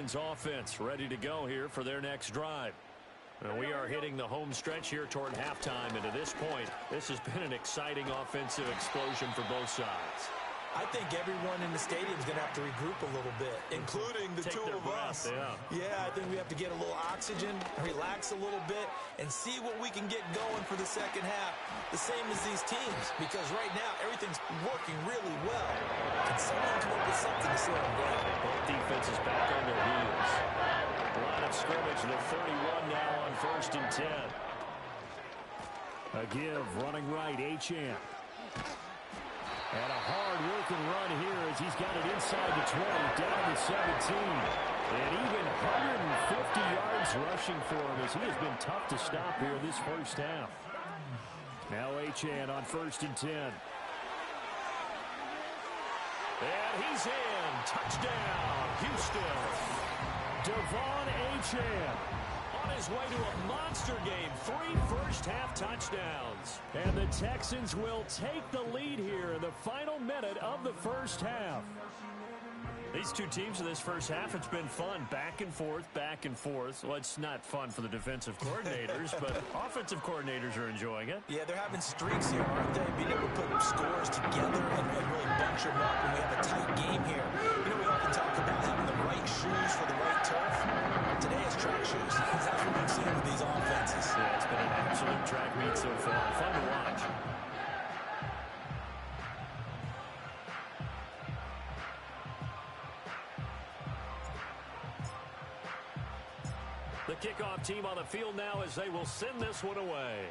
Texans offense ready to go here for their next drive. And we are hitting the home stretch here toward halftime, and to this point, this has been an exciting offensive explosion for both sides. I think everyone in the stadium is going to have to regroup a little bit, including the two of us. Yeah, I think we have to get a little oxygen, relax a little bit, and see what we can get going for the second half. The same as these teams, because right now everything's working really well. Can someone come up with something to slow them down? Both defenses back on their heels. Line of scrimmage, the 31 now on 1st and 10. A give, running right, Achane. And a hard-working run here as he's got it inside the 20, down to 17. And even 150 yards rushing for him as he has been tough to stop here this first half. Now Achane on 1st and 10. And he's in. Touchdown, Houston. Devon Achane on his way to a monster game. 3 first-half touchdowns. And the Texans will take the lead here in the final minute of the first half. These two teams in this first half, it's been fun. Back and forth, back and forth. Well, it's not fun for the defensive coordinators, but offensive coordinators are enjoying it. Yeah, they're having streaks here, aren't they? Being able to put scores together and really bunch them up when we have a tight game here. You know, we often talk about having the right shoes for the right turf. Today is track shoes. That's what we've seen with these offenses. Yeah, it's been an absolute track meet so far. Fun to watch. The kickoff team on the field now as they will send this one away.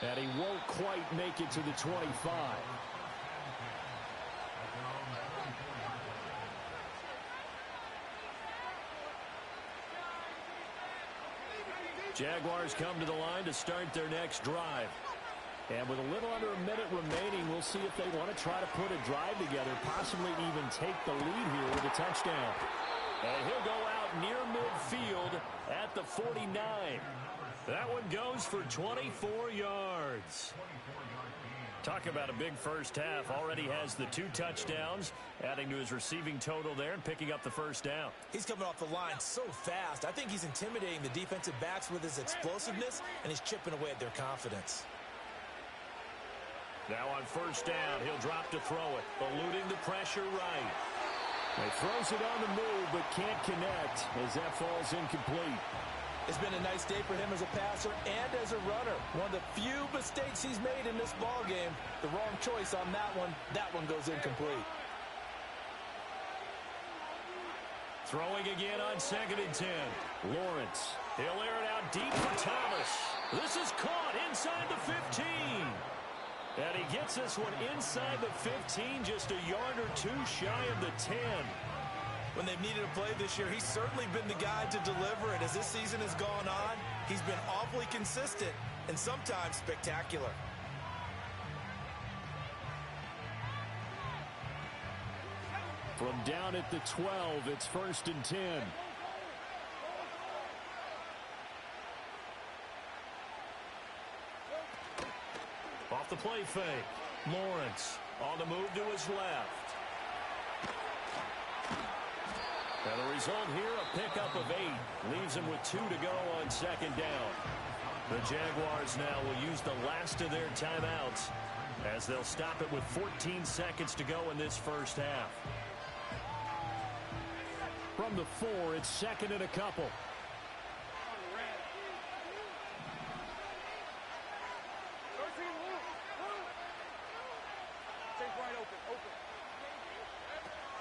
And he won't quite make it to the 25. Jaguars come to the line to start their next drive. And with a little under a minute remaining, we'll see if they want to try to put a drive together, possibly even take the lead here with a touchdown. And he'll go out near midfield at the 49. That one goes for 24 yards. Talk about a big first half. Already has the 2 touchdowns, adding to his receiving total there and picking up the first down. He's coming off the line so fast. I think he's intimidating the defensive backs with his explosiveness, and he's chipping away at their confidence. Now on first down, he'll drop to throw it, eluding the pressure right. He throws it on the move, but can't connect as that falls incomplete. It's been a nice day for him as a passer and as a runner. One of the few mistakes he's made in this ball game. The wrong choice on that one. That one goes incomplete. Throwing again on 2nd and 10. Lawrence. He'll air it out deep for Thomas. This is caught inside the 15. And he gets this one inside the 15, just a yard or 2 shy of the 10. When they've needed a play this year, he's certainly been the guy to deliver it. As this season has gone on, he's been awfully consistent and sometimes spectacular. From down at the 12, it's 1st and 10. Off the play fake. Lawrence on the move to his left. And the result here, a pickup of 8. Leaves him with 2 to go on 2nd down. The Jaguars now will use the last of their timeouts as they'll stop it with 14 seconds to go in this first half. From the 4, it's 2nd and a couple.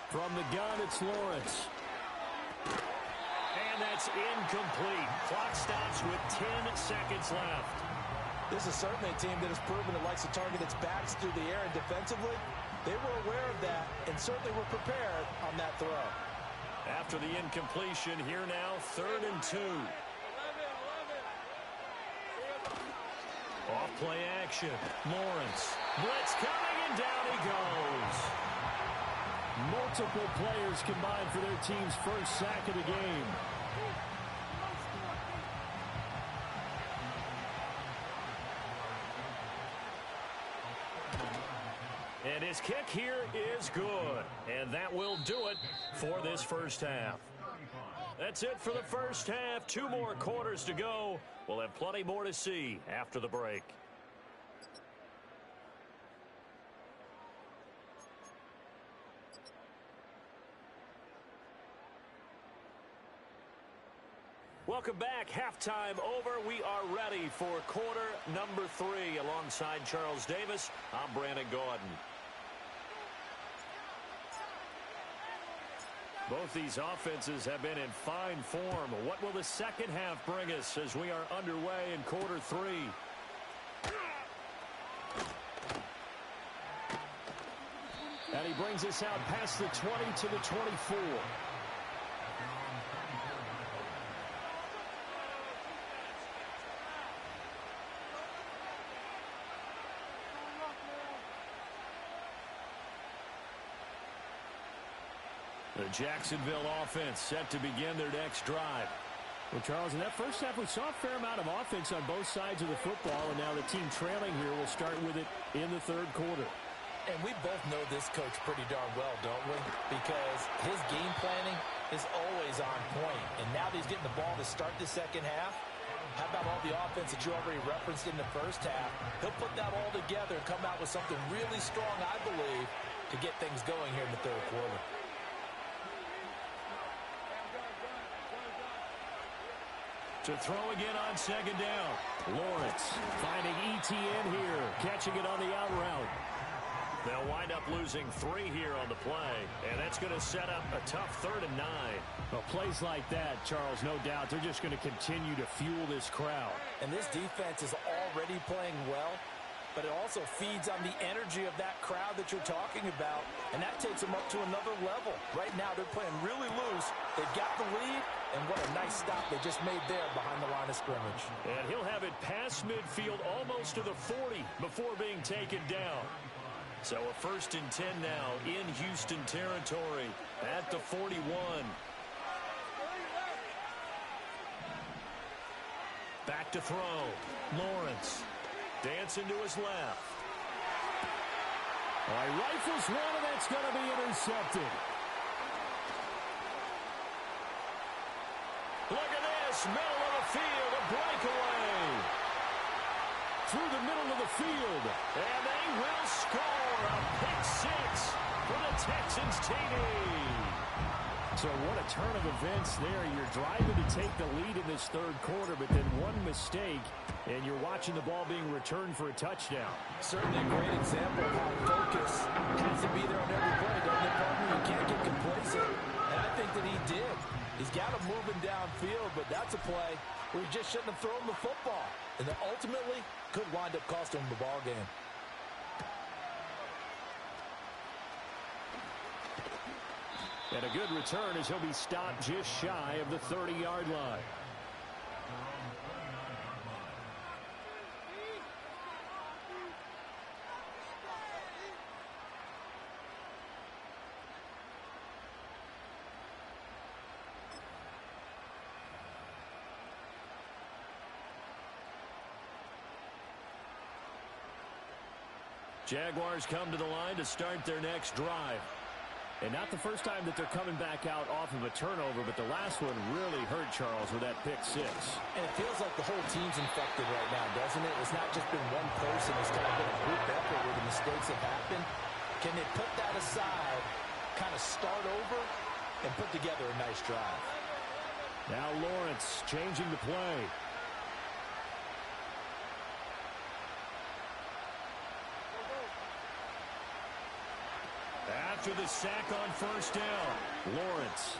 From the gun, it's Lawrence. And that's incomplete. Clock stops with 10 seconds left. This is certainly a team that has proven it likes to target its backs through the air, and defensively, they were aware of that and certainly were prepared on that throw. After the incompletion, here now, 3rd and 2. Off play action. Lawrence. Blitz coming, and down he goes. Multiple players combined for their team's first sack of the game. And his kick here is good. And that will do it for this first half. That's it for the first half. 2 more quarters to go. We'll have plenty more to see after the break. Welcome back. Halftime over. We are ready for quarter number 3. Alongside Charles Davis, I'm Brandon Gaudin. Both these offenses have been in fine form. What will the second half bring us as we are underway in quarter 3? And he brings us out past the 20 to the 24. The Jacksonville offense set to begin their next drive. Well, Charles, in that first half, we saw a fair amount of offense on both sides of the football, and now the team trailing here will start with it in the third quarter. And we both know this coach pretty darn well, don't we? Because his game planning is always on point. And now that he's getting the ball to start the second half, how about all the offense that you already referenced in the first half? He'll put that all together and come out with something really strong, I believe, to get things going here in the third quarter. To throw again on second down. Lawrence finding ETN here, catching it on the out route. They'll wind up losing 3 here on the play, and that's going to set up a tough 3rd and 9. Well, plays like that, Charles, no doubt, they're just going to continue to fuel this crowd. And this defense is already playing well, but it also feeds on the energy of that crowd that you're talking about, and that takes them up to another level. Right now, they're playing really loose. They've got the lead, and what a nice stop they just made there behind the line of scrimmage. And he'll have it past midfield almost to the 40 before being taken down. So a 1st and 10 now in Houston territory at the 41. Back to throw. Lawrence dancing to his left. All right, rifles one, and that's going to be intercepted. Look at this, middle of the field, a breakaway. Through the middle of the field, and they will score a pick 6 for the Texans TD. So what a turn of events there. You're driving to take the lead in this third quarter, but then one mistake, and you're watching the ball being returned for a touchdown. Certainly a great example of how focus has to be there on every play, doesn't it, partner? You can't get complacent, and I think that he did. He's got him moving downfield, but that's a play where he just shouldn't have thrown the football, and that ultimately could wind up costing him the ball game. And a good return as he'll be stopped just shy of the 30-yard line. Jaguars come to the line to start their next drive. And not the first time that they're coming back out off of a turnover, but the last one really hurt Charles with that pick 6. And it feels like the whole team's infected right now, doesn't it? It's not just been one person. It's kind of been a group effort where the mistakes have happened. Can they put that aside, kind of start over, and put together a nice drive? Now Lawrence changing the play. After the sack on first down, Lawrence.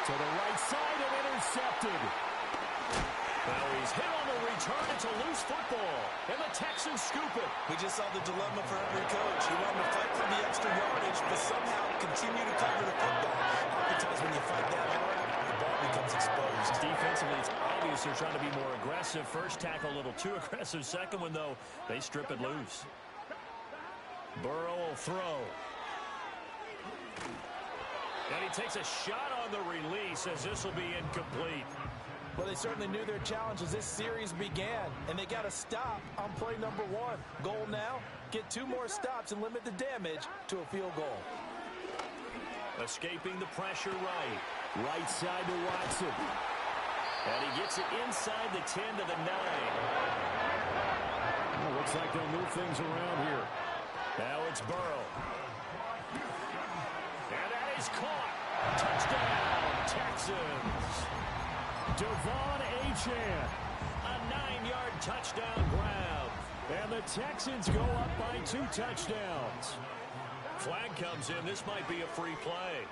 To the right side and intercepted. Well, he's hit on the return. It's a loose football, and the Texans scoop it. We just saw the dilemma for every coach. He wanted to fight for the extra yardage, but somehow continue to cover the football. Oftentimes when you fight that hard, the ball becomes exposed. Defensively, it's obvious they're trying to be more aggressive. First tackle a little too aggressive. Second one, though, they strip it loose. Burrow will throw. And he takes a shot on the release as this will be incomplete. Well, they certainly knew their challenge as this series began, and they got to stop on play number 1. Goal now, get 2 more stops and limit the damage to a field goal. Escaping the pressure right side to Watson. And he gets it inside the 10 to the 9. Well, looks like they'll move things around here. Now it's Burrow. And that is caught. Touchdown, Texans. Devon Achane. A 9-yard touchdown grab. And the Texans go up by 2 touchdowns. Flag comes in. This might be a free play.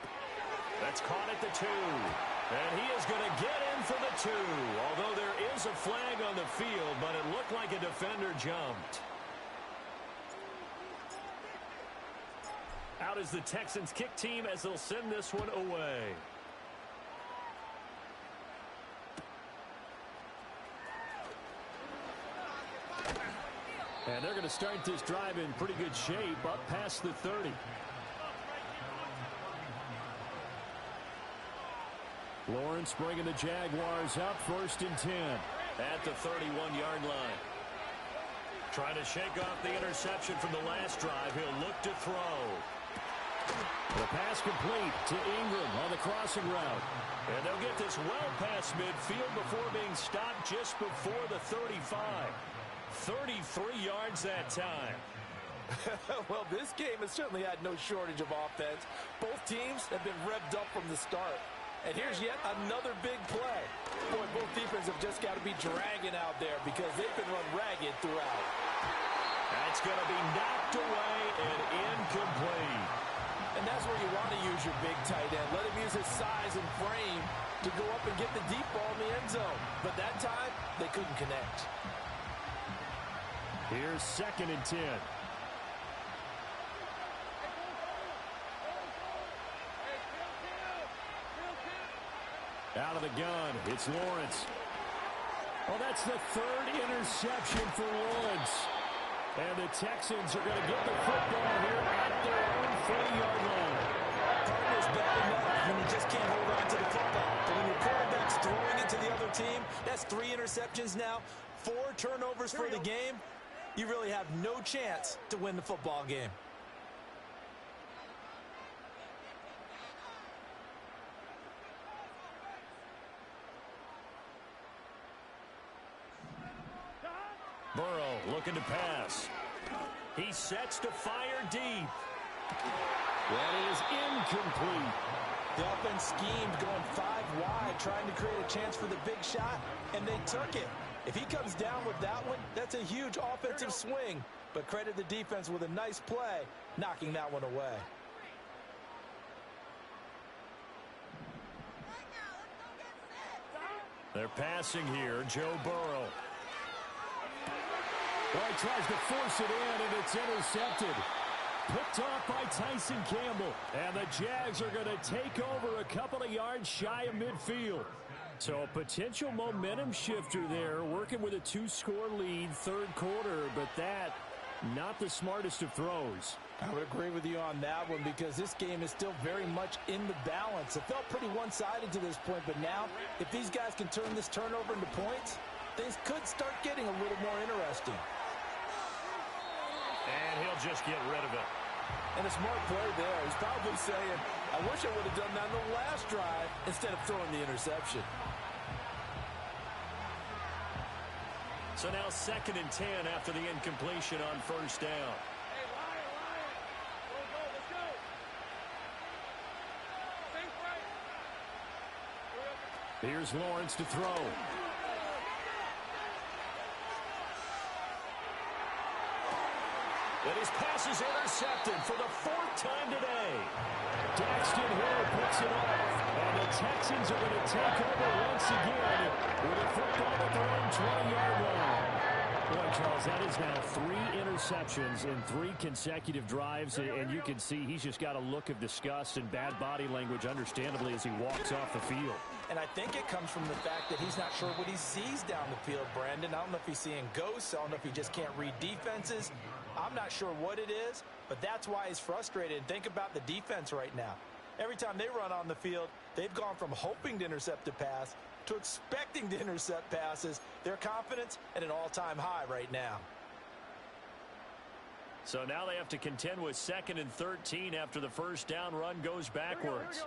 That's caught at the 2. And he is going to get in for the 2. Although there is a flag on the field, but it looked like a defender jumped. Out is the Texans kick team as they'll send this one away. And they're going to start this drive in pretty good shape up past the 30. Lawrence bringing the Jaguars up 1st and 10. At the 31-yard line. Trying to shake off the interception from the last drive. He'll look to throw. The pass complete to Ingram on the crossing route. And they'll get this well past midfield before being stopped just before the 35. 33 yards that time. Well, this game has certainly had no shortage of offense. Both teams have been revved up from the start. And here's yet another big play. Boy, both defenses have just got to be dragging out there because they've been run ragged throughout. That's going to be knocked away and incomplete. And that's where you want to use your big tight end. Let him use his size and frame to go up and get the deep ball in the end zone. But that time, they couldn't connect. Here's 2nd and 10. Out of the gun, it's Lawrence. Well, that's the 3rd interception for Lawrence. And the Texans are going to get the football here at their own 40-yard line. Cardinals bad enough when you just can't hold on to the football. But when your quarterback's throwing it to the other team, that's 3 interceptions now, 4 turnovers for the game. You really have no chance to win the football game. Burrow looking to pass. He sets to fire deep. That is incomplete. The offense schemed going 5 wide, trying to create a chance for the big shot, and they took it. If he comes down with that one, that's a huge offensive swing. But credit the defense with a nice play, knocking that one away. They're passing here, Joe Burrow. Well, he tries to force it in, and it's intercepted. Picked off by Tyson Campbell. And the Jags are going to take over a couple of yards shy of midfield. So a potential momentum shifter there, working with a 2-score lead, 3rd quarter, but that, not the smartest of throws. I would agree with you on that one because this game is still very much in the balance. It felt pretty one-sided to this point, but now, if these guys can turn this turnover into points, things could start getting a little more interesting. And he'll just get rid of it. And a smart play there. He's probably saying, I wish I would have done that in the last drive instead of throwing the interception. So now 2nd and 10 after the incompletion on 1st down. Here's Lawrence to throw. And his pass is intercepted for the 4th time today. Daxton Hill picks it off. And the Texans are going to take over once again with a football at their own 20-yard line. Boy, Charles, that is now 3 interceptions in 3 consecutive drives, and you can see he's just got a look of disgust and bad body language, understandably, as he walks off the field. And I think it comes from the fact that he's not sure what he sees down the field, Brandon. I don't know if he's seeing ghosts. I don't know if he just can't read defenses. I'm not sure what it is, but that's why he's frustrated. Think about the defense right now. Every time they run on the field, they've gone from hoping to intercept a pass to expecting to intercept passes. Their confidence at an all-time high right now. So now they have to contend with 2nd and 13 after the first down run goes backwards.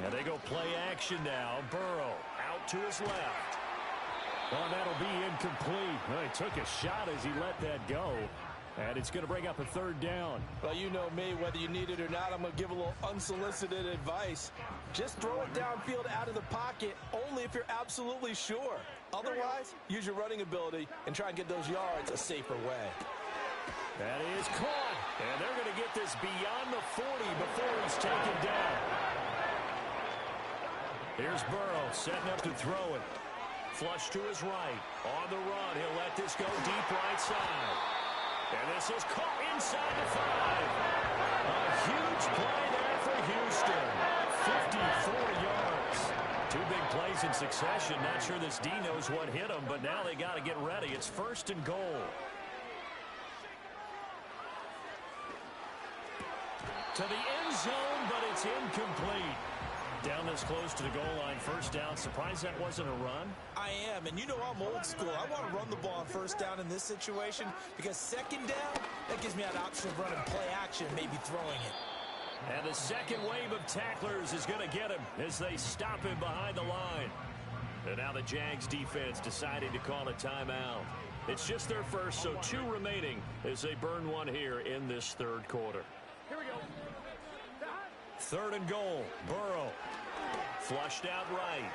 And they go play action now. Burrow out to his left. Well, that'll be incomplete. Well, he took a shot as he let that go. And it's going to bring up a 3rd down. Well, you know me, whether you need it or not, I'm going to give a little unsolicited advice. Just throw it downfield out of the pocket, only if you're absolutely sure. Otherwise, use your running ability and try and get those yards a safer way. That is caught. And they're going to get this beyond the 40 before he's taken down. Here's Burrow setting up to throw it. Flush to his right. On the run, he'll let this go deep right side. And this is caught inside the 5. A huge play there for Houston. 54 yards. 2 big plays in succession. Not sure this D knows what hit him, but now they got to get ready. It's 1st and goal. To the end zone, but it's incomplete. Down this close to the goal line, 1st down. Surprised that wasn't a run? I am, and you know I'm old school. I want to run the ball on 1st down in this situation because 2nd down, that gives me that option of running play action, maybe throwing it. And the 2nd wave of tacklers is going to get him as they stop him behind the line. And now the Jags defense deciding to call a timeout. It's just their first, so 2 remaining as they burn one here in this 3rd quarter. Here we go. 3rd and goal. Burrow. Flushed out right.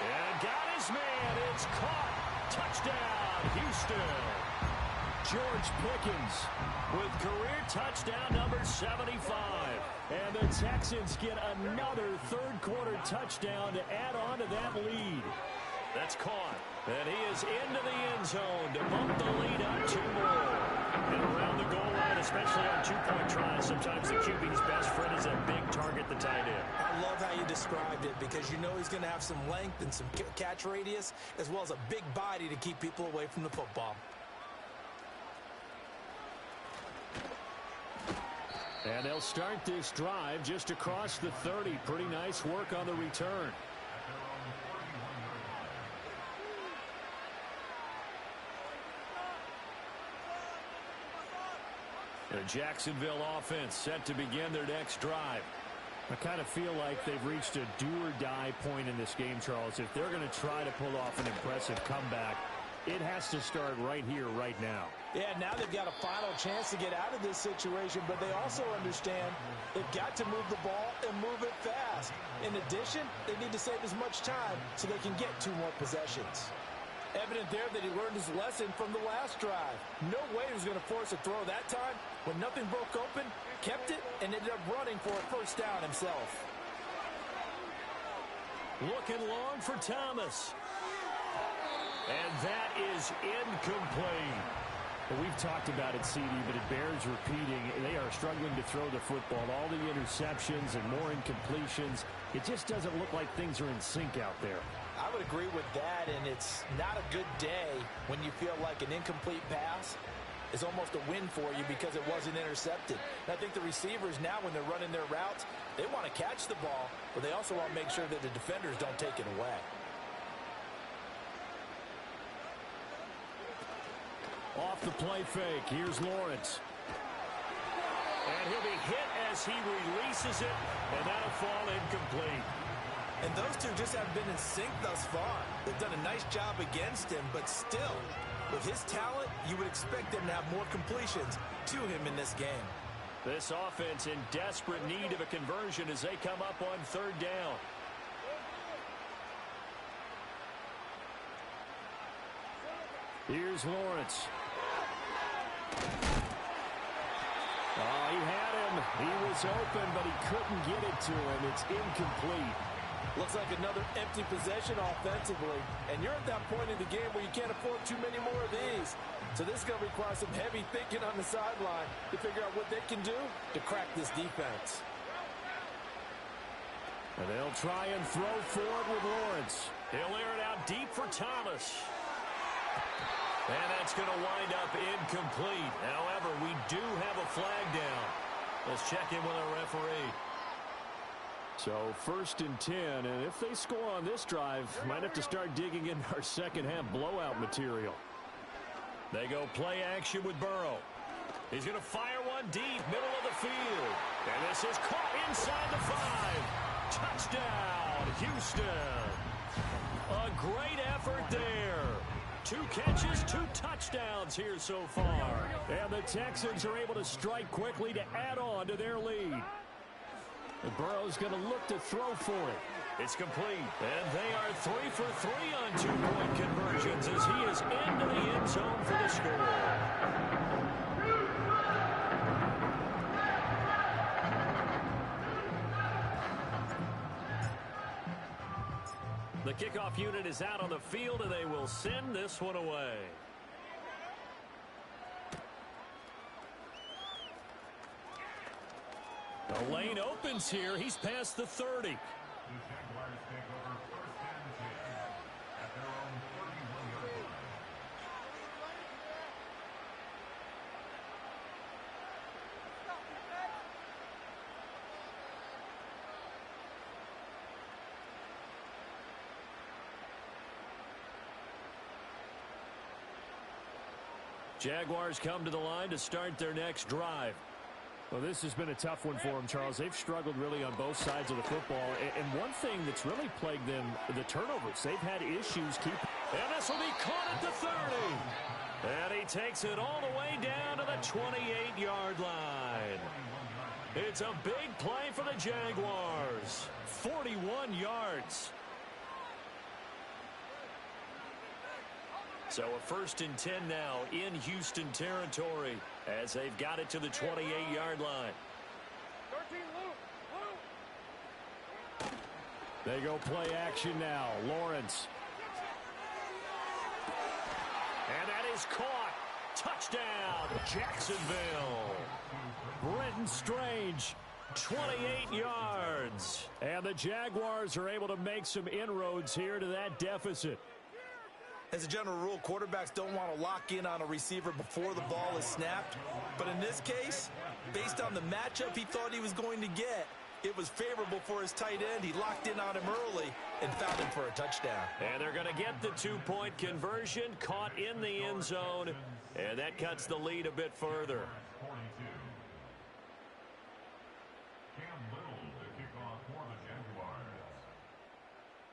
And got his man. It's caught. Touchdown, Houston. George Pickens with career touchdown number 75. And the Texans get another 3rd quarter touchdown to add on to that lead. That's caught. And he is into the end zone to bump the lead up 2 more. And around the goal line, especially on 2-point tries, sometimes the QB's best friend is a big target, the tight end. I love how you described it because you know he's going to have some length and some catch radius as well as a big body to keep people away from the football. And they'll start this drive just across the 30. Pretty nice work on the return. The Jacksonville offense set to begin their next drive. I kind of feel like they've reached a do-or-die point in this game, Charles. If they're going to try to pull off an impressive comeback, it has to start right here, right now. Yeah, now they've got a final chance to get out of this situation, but they also understand they've got to move the ball and move it fast. In addition, they need to save as much time so they can get 2 more possessions. Evident there that he learned his lesson from the last drive. No way he was going to force a throw that time. When nothing broke open, kept it, and ended up running for a 1st down himself. Looking long for Thomas. And that is incomplete. Well, we've talked about it, CD, but it bears repeating. They are struggling to throw the football. All the interceptions and more incompletions. It just doesn't look like things are in sync out there. I would agree with that, and it's not a good day when you feel like an incomplete pass is almost a win for you because it wasn't intercepted. And I think the receivers now, when they're running their routes, they want to catch the ball, but they also want to make sure that the defenders don't take it away. Off the play fake, here's Lawrence. And he'll be hit as he releases it, and that'll fall incomplete. And those two just haven't been in sync thus far. They've done a nice job against him, but still, with his talent, you would expect them to have more completions to him in this game. This offense in desperate need of a conversion as they come up on 3rd down. Here's Lawrence. Oh, he had him. He was open, but he couldn't get it to him. It's incomplete. Looks like another empty possession offensively. And you're at that point in the game where you can't afford too many more of these. So this is going to require some heavy thinking on the sideline to figure out what they can do to crack this defense. And they'll try and throw for it with Lawrence. He'll air it out deep for Thomas. And that's going to wind up incomplete. However, we do have a flag down. Let's check in with our referee. So 1st and 10, and if they score on this drive, might have to start digging into our second-half blowout material. They go play action with Burrow. He's going to fire one deep, middle of the field. And this is caught inside the 5. Touchdown, Houston. A great effort there. 2 catches, 2 touchdowns here so far. And the Texans are able to strike quickly to add on to their lead. And Burrow's going to look to throw for it. It's complete. And they are 3 for 3 on 2-point conversions as he is into the end zone for the score. The kickoff unit is out on the field, and they will send this one away. The lane opens here. He's past the 30. Jaguars come to the line to start their next drive. Well, this has been a tough one for them, Charles. They've struggled really on both sides of the football. And one thing that's really plagued them, the turnovers. They've had issues keeping. And this will be caught at the 30. And he takes it all the way down to the 28-yard line. It's a big play for the Jaguars. 41 yards. So a 1st and 10 now in Houston territory as they've got it to the 28-yard line. They go play action now. Lawrence. And that is caught. Touchdown, Jacksonville. Brenton Strange. 28 yards. And the Jaguars are able to make some inroads here to that deficit. As a general rule, quarterbacks don't want to lock in on a receiver before the ball is snapped. But in this case, based on the matchup he thought he was going to get, it was favorable for his tight end. He locked in on him early and found him for a touchdown. And they're going to get the 2-point conversion, caught in the end zone, and that cuts the lead a bit further.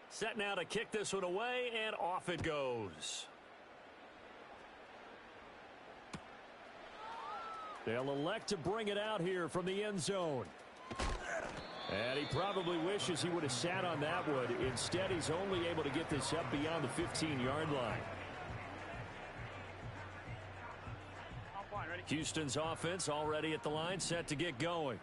Set now to kick this one away, and off it goes. They'll elect to bring it out here from the end zone. And he probably wishes he would have sat on that one. Instead, he's only able to get this up beyond the 15-yard line. Houston's offense already at the line, set to get going.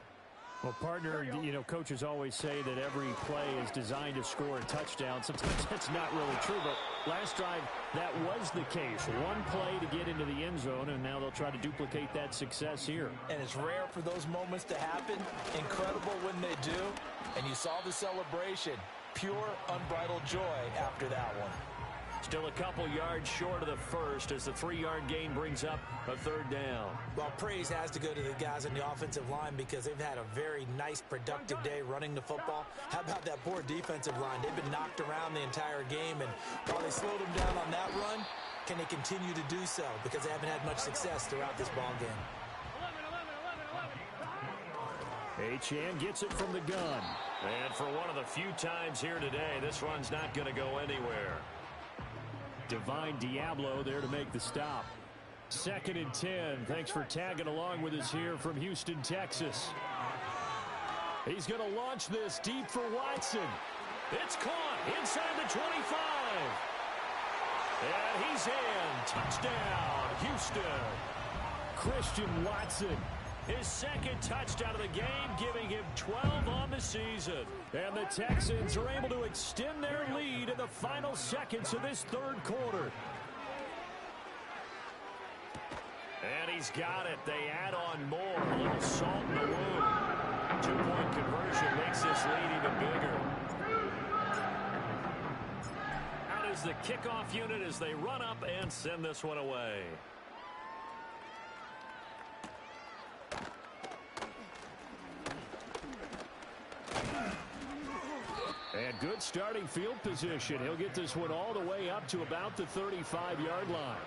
Well, partner, you know, coaches always say that every play is designed to score a touchdown. Sometimes that's not really true, but last drive, that was the case. One play to get into the end zone, and now they'll try to duplicate that success here. And it's rare for those moments to happen. Incredible when they do. And you saw the celebration. Pure, unbridled joy after that one. Still a couple yards short of the first as the 3-yard gain brings up a 3rd down. Well, praise has to go to the guys on the offensive line because they've had a very nice, productive day running the football. How about that poor defensive line? They've been knocked around the entire game, and while they slowed them down on that run, can they continue to do so? Because they haven't had much success throughout this ball game. Achane gets it from the gun. And for one of the few times here today, this run's not going to go anywhere. Divine Diablo there to make the stop. 2nd and 10. Thanks for tagging along with us here from Houston, Texas. He's going to launch this deep for Watson. It's caught inside the 25. And he's in. Touchdown, Houston. Christian Watson. His 2nd touchdown of the game, giving him 12 on the season. And the Texans are able to extend their lead in the final seconds of this 3rd quarter. And he's got it. They add on more. A little salt in the wound. 2-point conversion makes this lead even bigger. Out is the kickoff unit as they run up and send this one away. And good starting field position. He'll get this one all the way up to about the 35-yard line.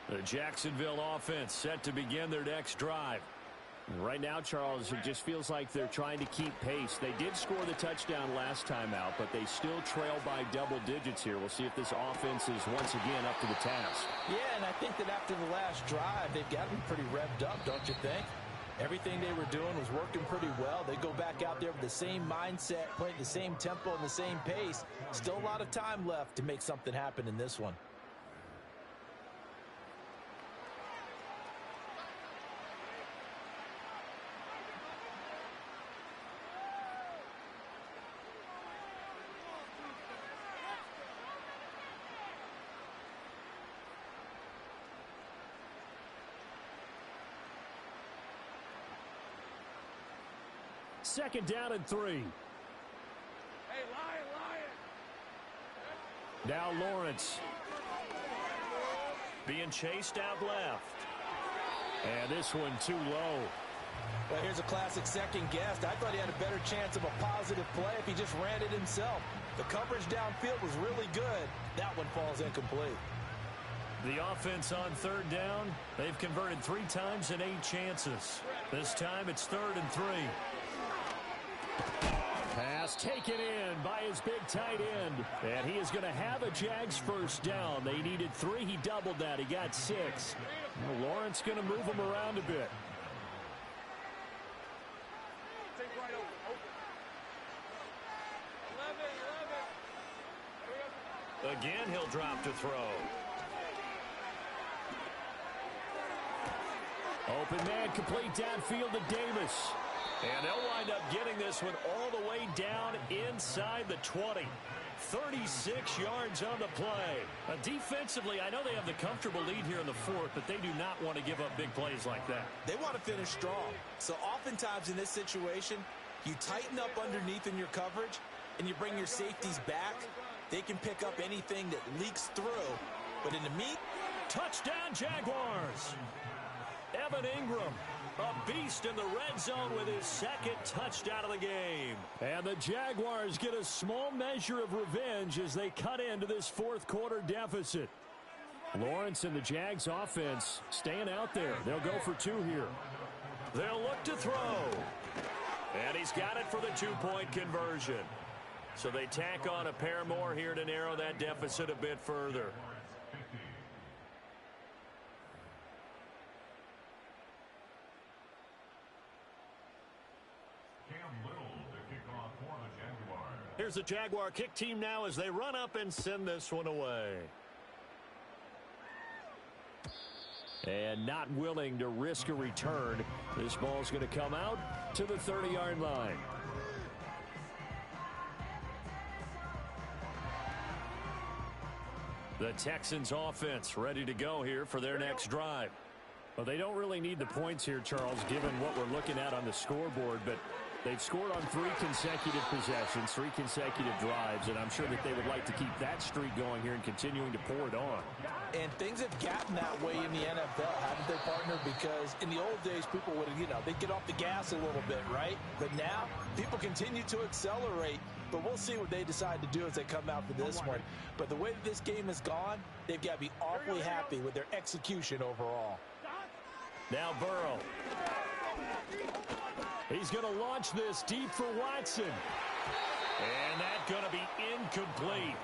The Jacksonville offense set to begin their next drive. Right now, Charles, it just feels like they're trying to keep pace. They did score the touchdown last time out, but they still trail by double digits here. We'll see if this offense is once again up to the task. Yeah, and I think that after the last drive, they've got to be pretty revved up, don't you think? Everything they were doing was working pretty well. They go back out there with the same mindset, playing the same tempo and the same pace. Still a lot of time left to make something happen in this one. Second down and 3. Hey, Lion. Now Lawrence. Being chased out left. And this one too low. Well, here's a classic second guess. I thought he had a better chance of a positive play if he just ran it himself. The coverage downfield was really good. That one falls incomplete. The offense on third down. They've converted 3 times in 8 chances. This time it's 3rd and 3. Pass taken in by his big tight end. And he is going to have a Jags first down. They needed 3. He doubled that. He got 6. Well, Lawrence going to move him around a bit. Again, he'll drop to throw. Open man, complete downfield to Davis. And they'll wind up getting this one all the way down inside the 20. 36 yards on the play. Defensively, I know they have the comfortable lead here in the 4th, but they do not want to give up big plays like that. They want to finish strong. So oftentimes in this situation, you tighten up underneath in your coverage, and you bring your safeties back. They can pick up anything that leaks through. But in the meat, touchdown Jaguars. Evan Ingram, a beast in the red zone with his 2nd touchdown of the game. And the Jaguars get a small measure of revenge as they cut into this 4th quarter deficit. Lawrence and the Jags offense staying out there. They'll go for 2 here. They'll look to throw. And he's got it for the 2-point conversion. So they tack on a pair more here to narrow that deficit a bit further. Here's the Jaguar kick team now as they run up and send this one away. And not willing to risk a return. This ball's going to come out to the 30-yard line. The Texans offense ready to go here for their next drive. Well, they don't really need the points here, Charles, given what we're looking at on the scoreboard, but they've scored on 3 consecutive possessions, 3 consecutive drives, and I'm sure that they would like to keep that streak going here and continuing to pour it on. And things have gotten that way in the NFL, haven't they, partner? Because in the old days, people would, they'd get off the gas a little bit, right? But now, people continue to accelerate, but we'll see what they decide to do as they come out for this one. But the way that this game has gone, they've got to be awfully happy with their execution overall. Now Burrow. He's going to launch this deep for Watson. And that's going to be incomplete.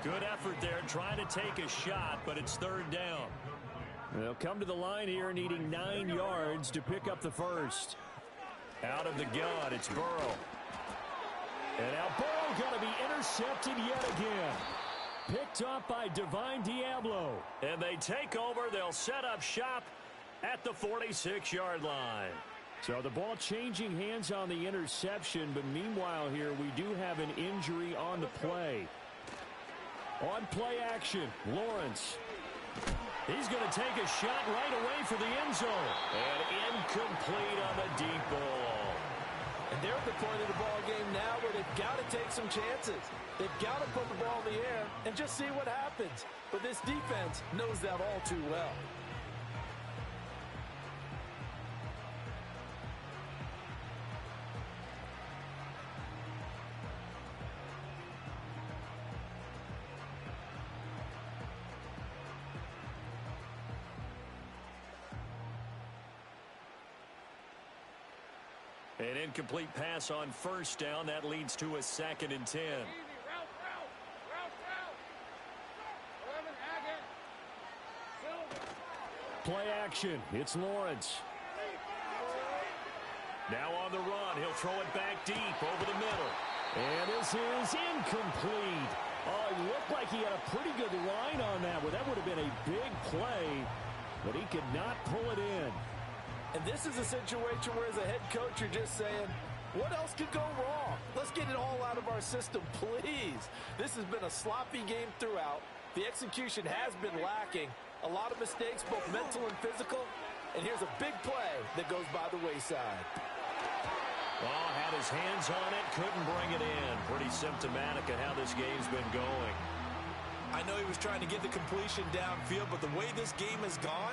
Good effort there trying to take a shot, but it's 3rd down. They'll come to the line here needing 9 yards to pick up the first. Out of the gun, it's Burrow. And now Burrow going to be intercepted yet again. Picked up by Divine Diablo. And they take over. They'll set up shop at the 46-yard line. So the ball changing hands on the interception, but meanwhile here we do have an injury on the play. On play action, Lawrence. He's going to take a shot right away for the end zone. And incomplete on the deep ball. And they're at the point of the ball game now where they've got to take some chances. They've got to put the ball in the air and just see what happens. But this defense knows that all too well. An incomplete pass on first down. That leads to a 2nd and 10. Play action. It's Lawrence. Now on the run. He'll throw it back deep over the middle. And this is incomplete. Oh, it looked like he had a pretty good line on that. Well, that would have been a big play, but he could not pull it in. And this is a situation where as a head coach you're just saying, what else could go wrong? Let's get it all out of our system, please. This has been a sloppy game throughout. The execution has been lacking. A lot of mistakes, both mental and physical. And here's a big play that goes by the wayside. Oh, had his hands on it, couldn't bring it in. Pretty symptomatic of how this game's been going. I know he was trying to get the completion downfield, but the way this game has gone,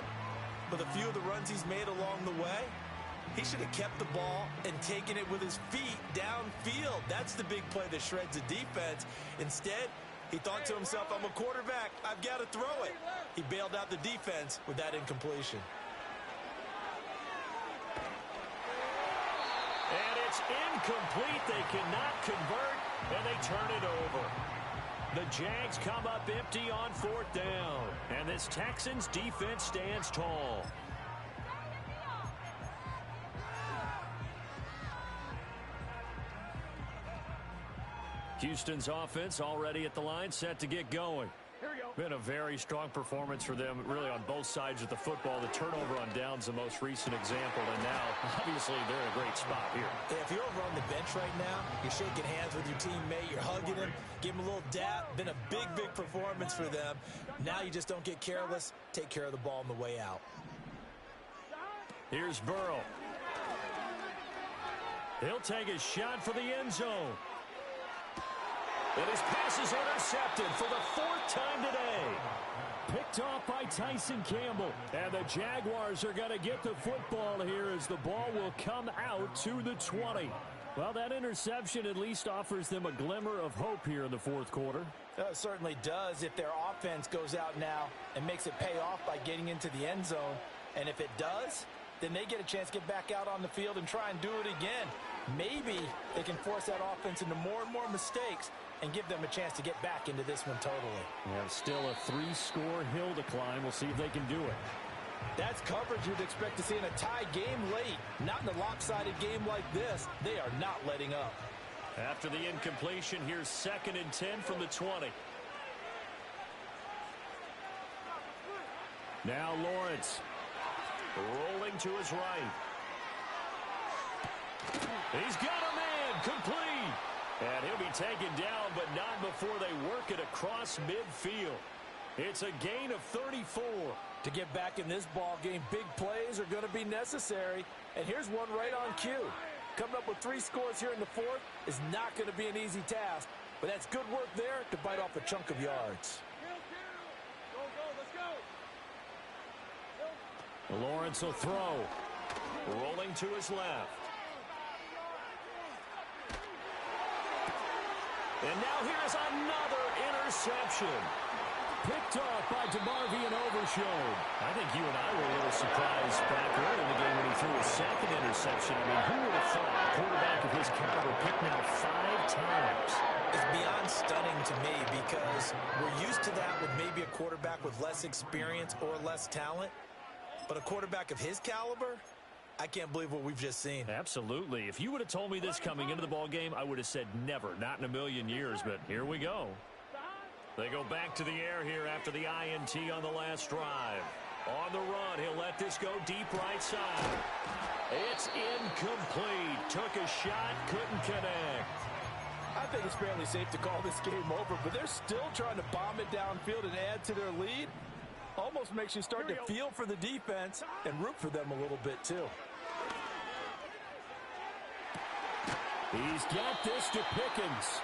with a few of the runs he's made along the way, he should have kept the ball and taken it with his feet downfield. That's the big play that shreds the defense. Instead, he thought to himself, I'm a quarterback, I've got to throw it. He bailed out the defense with that incompletion. And it's incomplete. They cannot convert, and they turn it over. The Jags come up empty on 4th down. And this Texans defense stands tall. Houston's offense already at the line, set to get going. Here we go. Been a very strong performance for them, really on both sides of the football. The turnover on downs, the most recent example, and now, obviously, they're in a great spot here. Yeah, if you're over on the bench right now, you're shaking hands with your teammate, you're hugging him, give him a little dap. Been a big, big performance for them. Now you just don't get careless. Take care of the ball on the way out. Here's Burrow. He'll take a shot for the end zone. And his pass is intercepted for the 4th time today. Picked off by Tyson Campbell. And the Jaguars are going to get the football here as the ball will come out to the 20. Well, that interception at least offers them a glimmer of hope here in the 4th quarter. It certainly does if their offense goes out now and makes it pay off by getting into the end zone. And if it does, then they get a chance to get back out on the field and try and do it again. Maybe they can force that offense into more and more mistakes and give them a chance to get back into this one totally. Yeah, still a 3-score hill to climb. We'll see if they can do it. That's coverage you'd expect to see in a tie game late. Not in a lopsided game like this. They are not letting up. After the incompletion, here's 2nd and 10 from the 20. Now Lawrence. Rolling to his right. He's got a man. Complete. And he'll be taken down, but not before they work it across midfield. It's a gain of 34. To get back in this ball game, big plays are going to be necessary. And here's one right on cue. Coming up with 3 scores here in the 4th is not going to be an easy task, but that's good work there to bite off a chunk of yards. Lawrence will throw. Rolling to his left. And now here's another interception. Picked off by DeMarvion Overshown. I think you and I were a little surprised back early in the game when he threw his 2nd interception. I mean, who would have thought a quarterback of his caliber picked now 5 times? It's beyond stunning to me because we're used to that with maybe a quarterback with less experience or less talent. But a quarterback of his caliber, I can't believe what we've just seen. Absolutely. If you would have told me this coming into the ball game, I would have said never, not in a million years. But here we go. They go back to the air here after the INT on the last drive. On the run, he'll let let this go deep right side. It's incomplete. Took a shot, couldn't connect. I think it's fairly safe to call this game over, but they're still trying to bomb it downfield and add to their lead. Almost makes you start to feel for the defense and root for them a little bit too. He's got this to Pickens.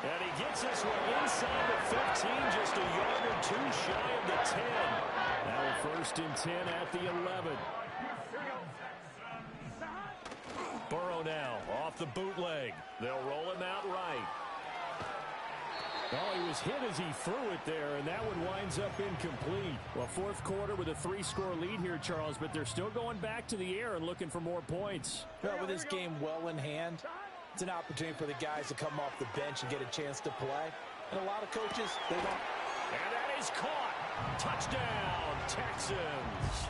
And he gets this one inside the 15, just a yard or two shy of the 10. Now a 1st and 10 at the 11. Burrow now off the bootleg. They'll roll him out right. Oh, he was hit as he threw it there, and that one winds up incomplete. Well, 4th quarter with a 3-score lead here, Charles, but they're still going back to the air and looking for more points. Well, with this game well in hand, it's an opportunity for the guys to come off the bench and get a chance to play. And a lot of coaches, they want... And that is caught. Touchdown, Texans.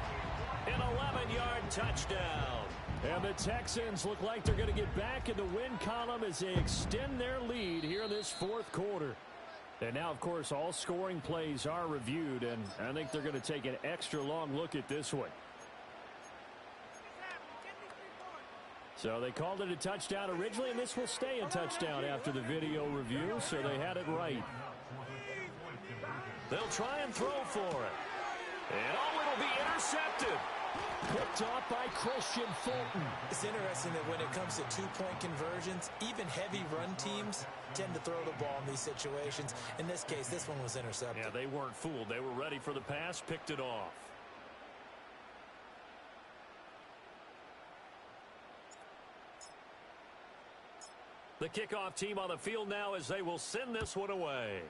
An 11-yard touchdown. And the Texans look like they're going to get back in the win column as they extend their lead here in this 4th quarter. And now, of course, all scoring plays are reviewed, and I think they're going to take an extra long look at this one. So they called it a touchdown originally, and this will stay a touchdown after the video review, so they had it right. They'll try and throw for it. And it'll be intercepted. Picked off by Christian Fulton. It's interesting that when it comes to 2-point conversions, even heavy run teams tend to throw the ball in these situations. In this case, this one was intercepted. Yeah, they weren't fooled. They were ready for the pass, picked it off. The kickoff team on the field now as they will send this one away.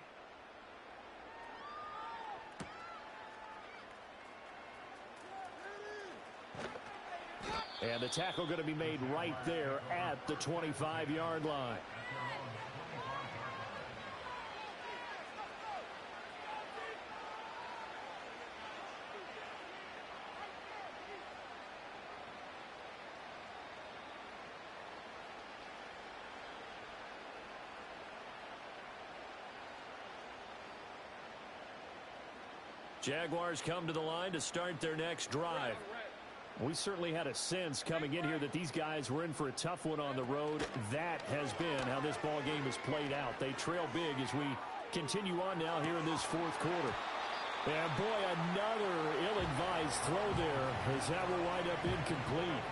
And the tackle going to be made right there at the 25-yard line. Jaguars come to the line to start their next drive. We certainly had a sense coming in here that these guys were in for a tough one on the road. That has been how this ball game has played out. They trail big as we continue on now here in this 4th quarter. And boy, another ill-advised throw there as that will wind up incomplete.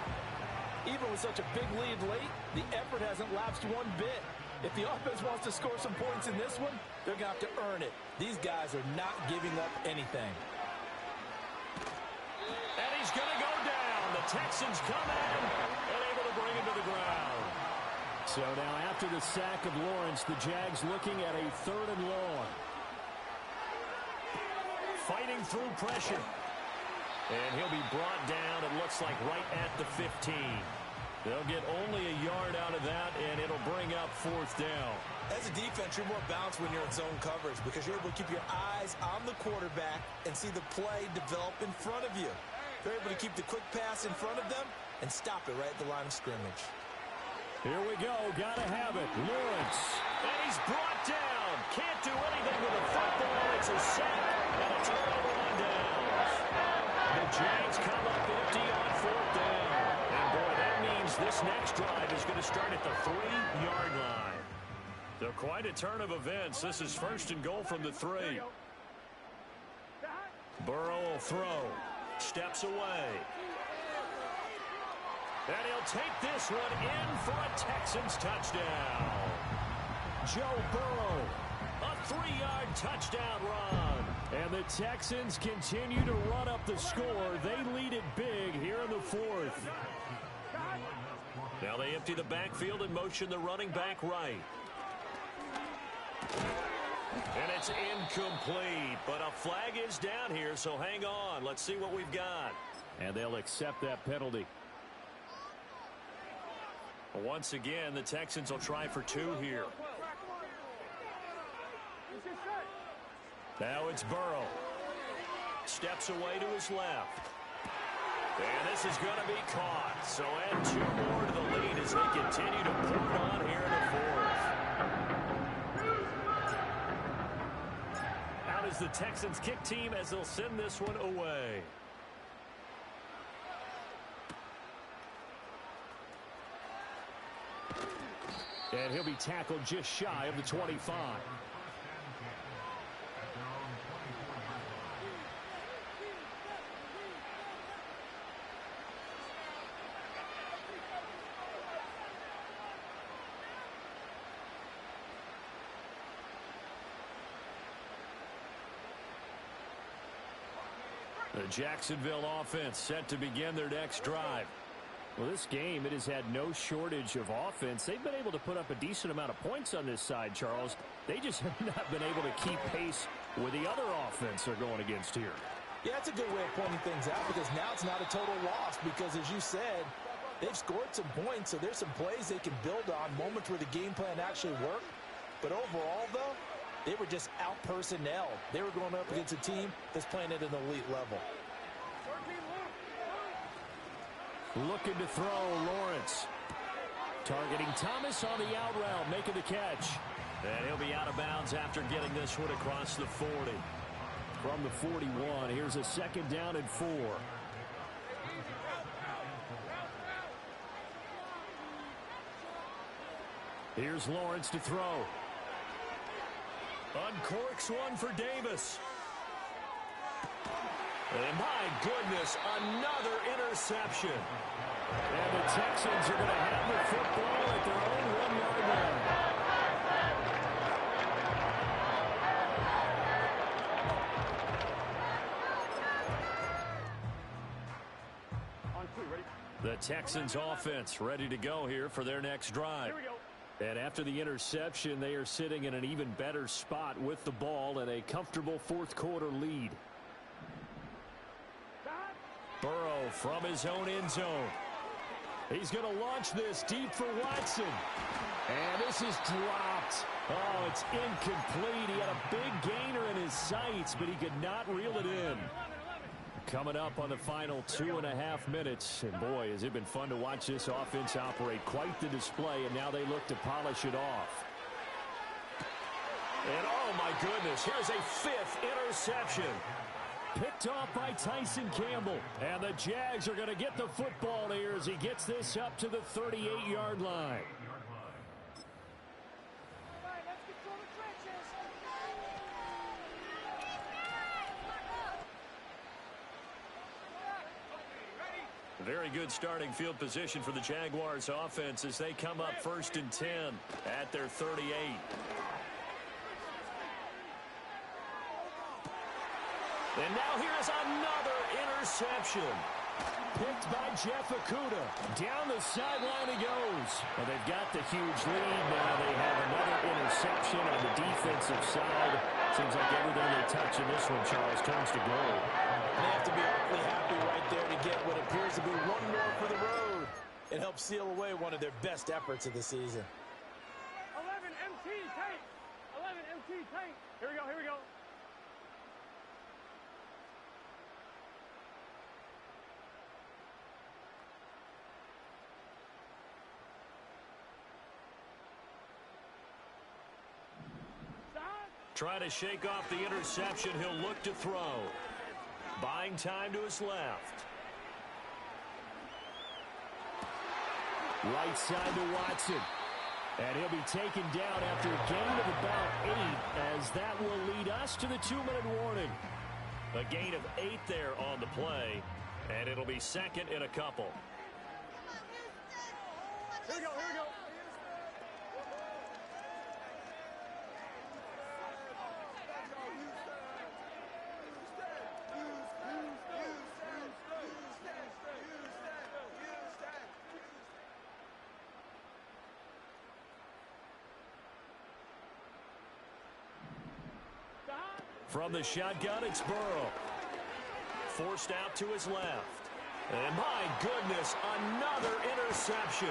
Even with such a big lead late, the effort hasn't lapsed one bit. If the offense wants to score some points in this one, they're going to have to earn it. These guys are not giving up anything. And he's going to go down. The Texans come in and able to bring him to the ground. So now after the sack of Lawrence, the Jags looking at a 3rd and long. Fighting through pressure. And he'll be brought down, it looks like, right at the 15. They'll get only a yard out of that, and it'll bring up 4th down. As a defense, you're more balanced when you're in zone coverage because you're able to keep your eyes on the quarterback and see the play develop in front of you. They're able to keep the quick pass in front of them and stop it right at the line of scrimmage. Here we go. Got to have it. Lawrence. And he's brought down. Can't do anything with the football. It's a sack and a turnover on downs. The Jags come up empty on 4th down. And boy, that means this next drive is going to start at the 3-yard line. So quite a turn of events. This is 1st and goal from the 3. Burrow will throw. Steps away. And he'll take this one in for a Texans touchdown. Joe Burrow, a 3-yard touchdown run. And the Texans continue to run up the score. They lead it big here in the 4th. Now they empty the backfield and motion the running back right. And it's incomplete, but a flag is down here, so hang on. Let's see what we've got. And they'll accept that penalty. Once again, the Texans will try for 2 here. Now it's Burrow. Steps away to his left. And this is going to be caught. So add 2 more to the lead as they continue to pour it on here in the 4th. Out is the Texans kick team as they'll send this one away. And he'll be tackled just shy of the 25. The Jacksonville offense set to begin their next drive. Well, this game, it has had no shortage of offense. They've been able to put up a decent amount of points on this side, Charles. They just have not been able to keep pace with the other offense they're going against here. Yeah, that's a good way of pointing things out because now it's not a total loss because, as you said, they've scored some points, so there's some plays they can build on, moments where the game plan actually worked. But overall, though, they were just out-personnel. They were going up against a team that's playing at an elite level. Looking to throw, Lawrence. Targeting Thomas on the out route, making the catch. And he'll be out of bounds after getting this one across the 40. From the 41, here's a second down and 4. Here's Lawrence to throw. Uncorks one for Davis. And my goodness, another interception. And the Texans are going to have the football at their own 1-yard line. The Texans offense ready to go here for their next drive. Here we go. And after the interception, they are sitting in an even better spot with the ball and a comfortable fourth quarter lead. Burrow from his own end zone. He's going to launch this deep for Watson. And this is dropped. Oh, it's incomplete. He had a big gainer in his sights, but he could not reel it in. Coming up on the final 2.5 minutes. And boy, has it been fun to watch this offense operate. Quite the display, and now they look to polish it off. And oh my goodness, here's a 5th interception. Picked off by Tyson Campbell. And the Jags are going to get the football here as he gets this up to the 38-yard line. Very good starting field position for the Jaguars offense as they come up 1st and 10 at their 38. And now here's another interception. Picked by Jeff Okudah. Down the sideline he goes. And they've got the huge lead. Now they have another interception on the defensive side. Seems like everything they touch in this one, Charles, turns to gold. They have to be awfully happy right there to get what appears to be one more for the road. It helps seal away one of their best efforts of the season. 11 MT tank. 11 MT tank. Here we go, here we go. Trying to shake off the interception. He'll look to throw. Buying time to his left. Right side to Watson. And he'll be taken down after a gain of about 8, as that will lead us to the 2-minute warning. A gain of 8 there on the play, and it'll be 2nd and a couple. Here we go, here we go. From the shotgun, it's Burrow. Forced out to his left. And my goodness, another interception.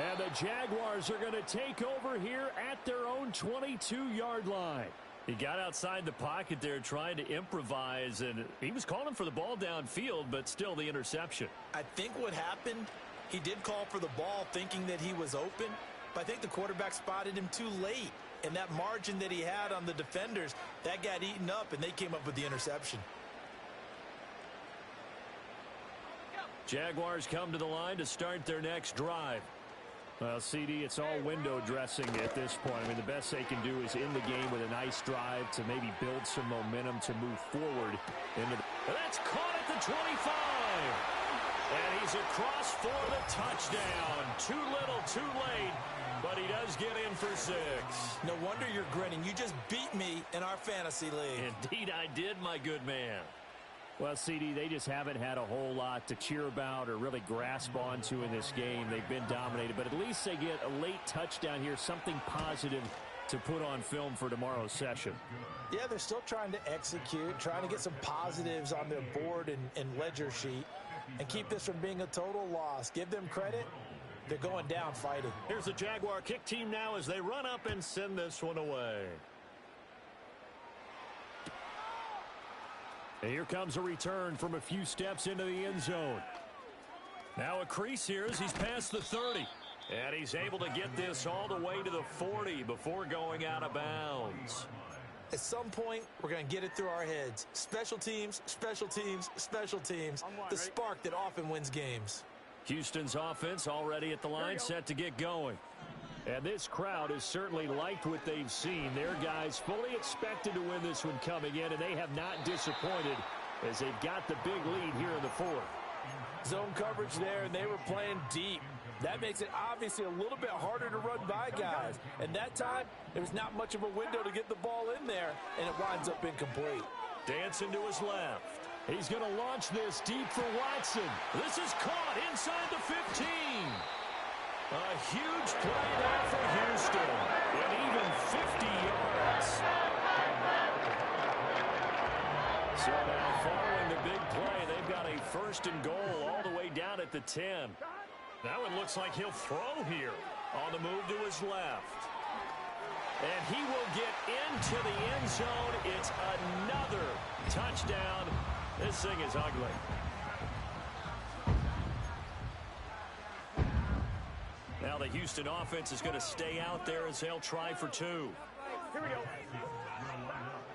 And the Jaguars are going to take over here at their own 22-yard line. He got outside the pocket there trying to improvise, and he was calling for the ball downfield, but still the interception. I think what happened, he did call for the ball thinking that he was open, but I think the quarterback spotted him too late. And that margin that he had on the defenders, that got eaten up, and they came up with the interception. Jaguars come to the line to start their next drive. Well, CD, it's all window dressing at this point. I mean, the best they can do is in the game with a nice drive to maybe build some momentum to move forward into the... That's caught at the 25. And he's across for the touchdown. Too little, too late. But he does get in for 6. No wonder you're grinning. You just beat me in our fantasy league. Indeed I did, my good man. Well, CD, they just haven't had a whole lot to cheer about or really grasp onto in this game. They've been dominated, but at least they get a late touchdown here, something positive to put on film for tomorrow's session. Yeah, they're still trying to execute, trying to get some positives on their board and ledger sheet and keep this from being a total loss. Give them credit. They're going down fighting. Here's the Jaguar kick team now as they run up and send this one away. And here comes a return from a few steps into the end zone. Now a crease here as he's past the 30. And he's able to get this all the way to the 40 before going out of bounds. At some point, we're going to get it through our heads. Special teams, special teams, special teams. The spark that often wins games. Houston's offense already at the line, set to get going. And this crowd has certainly liked what they've seen. Their guys fully expected to win this one coming in, and they have not disappointed as they've got the big lead here in the 4th. Zone coverage there, and they were playing deep. That makes it obviously a little bit harder to run by guys. And that time, there was not much of a window to get the ball in there, and it winds up incomplete. Dancing to his left. He's going to launch this deep for Watson. This is caught inside the 15. A huge play there for Houston. And even 50 yards. So now following the big play, they've got a 1st and goal all the way down at the 10. Now it looks like he'll throw here on the move to his left. And he will get into the end zone. It's another touchdown. This thing is ugly. Now the Houston offense is going to stay out there as they'll try for 2. Here we go.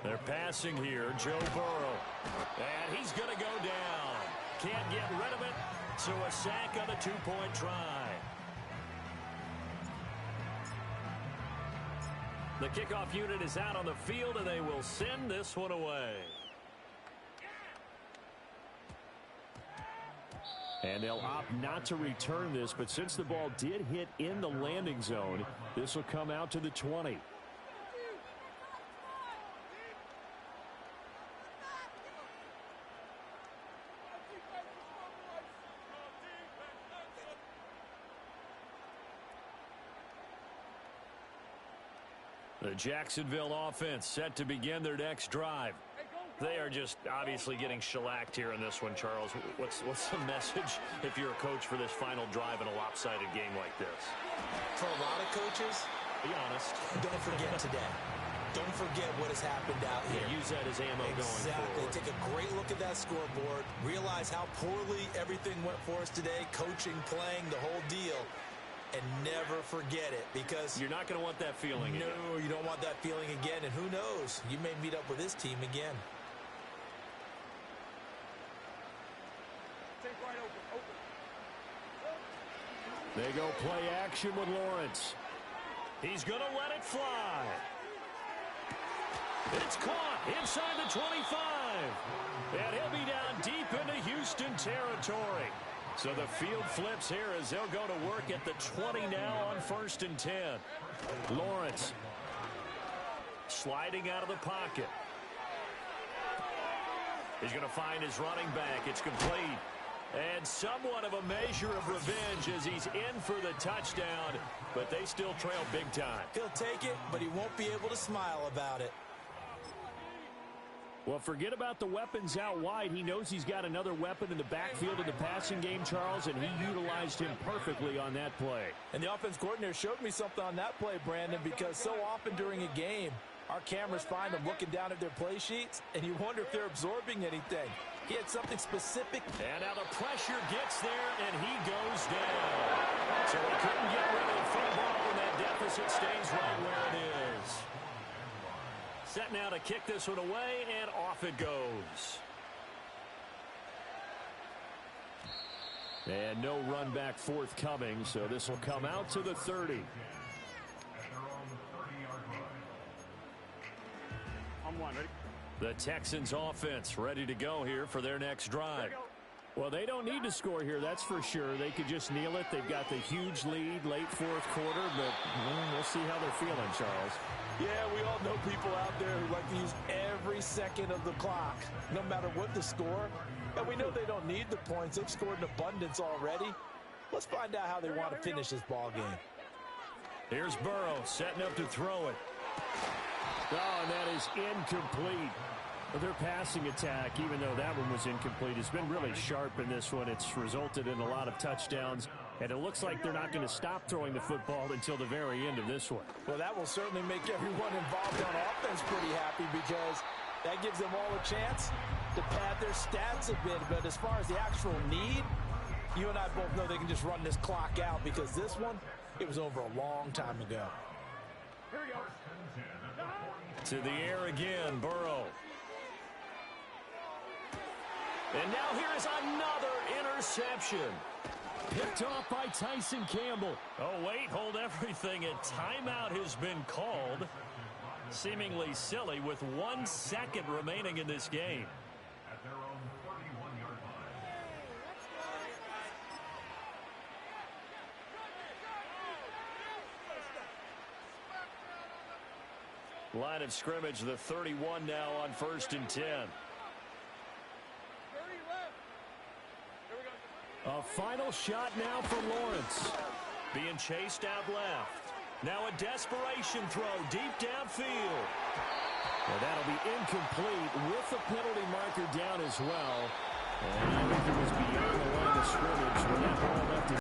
They're passing here, Joe Burrow. And he's going to go down. Can't get rid of it. So a sack on the 2-point try. The kickoff unit is out on the field, and they will send this one away. And they'll opt not to return this, but since the ball did hit in the landing zone, this will come out to the 20. The Jacksonville offense set to begin their next drive. They are just obviously getting shellacked here in this one, Charles. What's the message if you're a coach for this final drive in a lopsided game like this? For a lot of coaches, be honest. Don't forget today. Don't forget what has happened out here. Yeah, use that as ammo going forward. Take a great look at that scoreboard. Realize how poorly everything went for us today. Coaching, playing, the whole deal. And never forget it, because you're not going to want that feeling again. No, you don't want that feeling again. And who knows? You may meet up with this team again. They go play action with Lawrence. He's going to let it fly. It's caught inside the 25. And he'll be down deep into Houston territory. So the field flips here as they'll go to work at the 20 now on 1st and 10. Lawrence sliding out of the pocket. He's going to find his running back. It's complete. And somewhat of a measure of revenge as he's in for the touchdown, but they still trail big time. He'll take it, but he won't be able to smile about it. Well, forget about the weapons out wide. He knows he's got another weapon in the backfield of the passing game, Charles, and he utilized him perfectly on that play. And the offense coordinator showed me something on that play, Brandon, because so often during a game, our cameras find them looking down at their play sheets, and you wonder if they're absorbing anything. He had something specific. And now the pressure gets there, and he goes down. So he couldn't get rid of the football, and that deficit stays right where it is. Set now to kick this one away, and off it goes. And no run back forthcoming, so this will come out to the 30. I'm one. Ready? The Texans offense ready to go here for their next drive. Well, they don't need to score here, that's for sure. They could just kneel it. They've got the huge lead late fourth quarter, but we'll see how they're feeling, Charles. Yeah, we all know people out there who like to use every second of the clock, no matter what the score. And we know they don't need the points. They've scored in abundance already. Let's find out how they want to finish this ball game. Here's Burrow setting up to throw it. Oh, and that is incomplete. Their passing attack, even though that one was incomplete, has been really sharp in this one. It's resulted in a lot of touchdowns, and it looks like they're not going to stop throwing the football until the very end of this one. Well, that will certainly make everyone involved on offense pretty happy because that gives them all a chance to pad their stats a bit. But as far as the actual need, you and I both know they can just run this clock out because this one, it was over a long time ago. Here we go. To the air again, Burrow. And now here is another interception. Picked off by Tyson Campbell. Oh, wait, hold everything. A timeout has been called. Seemingly silly with 1 second remaining in this game. At their own 31-yard line. Line of scrimmage, the 31 now on 1st and 10. A final shot now for Lawrence. Being chased out left. Now a desperation throw deep downfield. Well, that'll be incomplete with the penalty marker down as well. And I think it was beyond the line of scrimmage when that ball left his